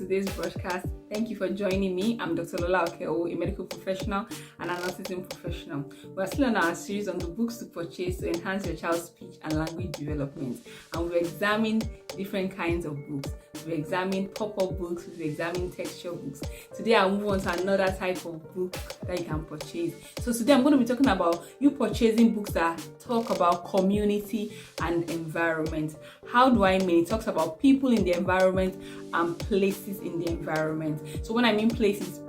today's broadcast. Thank you for joining me. I'm Dr. Lola Okeo, a medical professional and an autism professional. We're still on our series on the books to purchase to enhance your child's speech and language development. And we've examined different kinds of books. We've examined pop-up books, we've examined texture books. Today I'll move on to another type of book that you can purchase. So today I'm going to be talking about you purchasing books that talk about community and environment. How do I mean? It talks about people in the environment and places in the environment. So when I mean places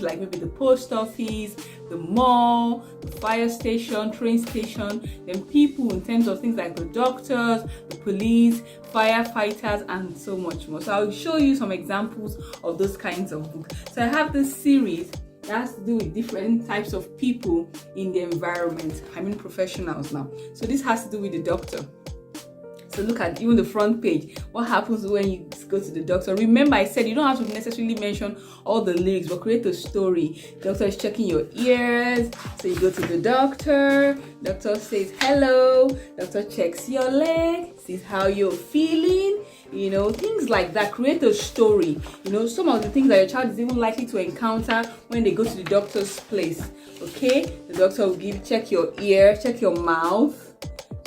like maybe the post office, the mall, the fire station, train station, then people in terms of things like the doctors, the police, firefighters, and so much more. So I'll show you some examples of those kinds of books. So I have this series that has to do with different types of people in the environment. I mean professionals now. So this has to do with the doctor. So look at even the front page. What happens when you go to the doctor? Remember, I said you don't have to necessarily mention all the lyrics, but create a story. Doctor is checking your ears. So you go to the doctor. Doctor says hello. Doctor checks your leg, sees how you're feeling. You know, things like that. Create a story. You know, some of the things that your child is even likely to encounter when they go to the doctor's place. Okay, the doctor will check your ear, check your mouth,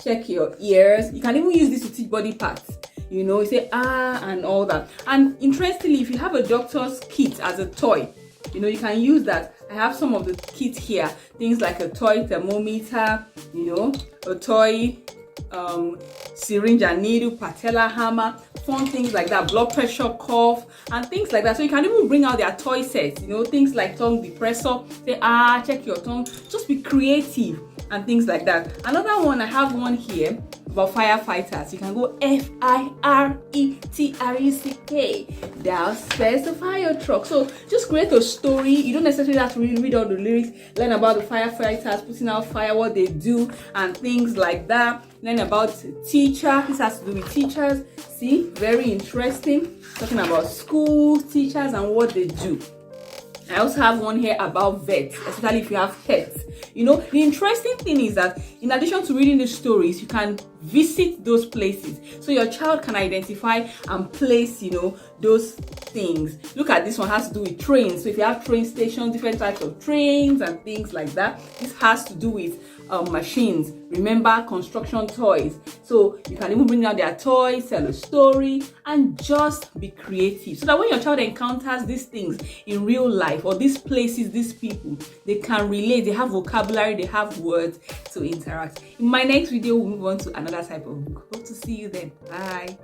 check your ears. You can even use this to teach body parts. You know, you say and all that. And interestingly, if you have a doctor's kit as a toy, you know, you can use that. I have some of the kit here. Things like a toy thermometer, you know, a toy syringe and needle, patella hammer, fun things like that, blood pressure cuff, and things like that. So you can even bring out their toy sets, you know, things like tongue depressor. Say check your tongue. Just be creative and things like that. Another one, I have one here about firefighters. You can go FIRETRUCK. Thou spares the fire truck. So just create a story. You don't necessarily have to really read all the lyrics. Learn about the firefighters putting out fire, what they do, and things like that. Learn about teacher. This has to do with teachers. See, very interesting. Talking about schools, teachers, and what they do. I also have one here about vets, especially if you have pets. You know, the interesting thing is that in addition to reading the stories, you can visit those places. So your child can identify and place, you know, those things. Look at this one, has to do with trains. So if you have train stations, different types of trains and things like that, this has to do with machines. Remember, construction toys. So you can even bring out their toys, tell a story, and just be creative. So that when your child encounters these things in real life, or these places, these people, they can relate, they have vocabulary, they have words to interact. In my next video, we'll move on to another type of book. Hope to see you then. Bye.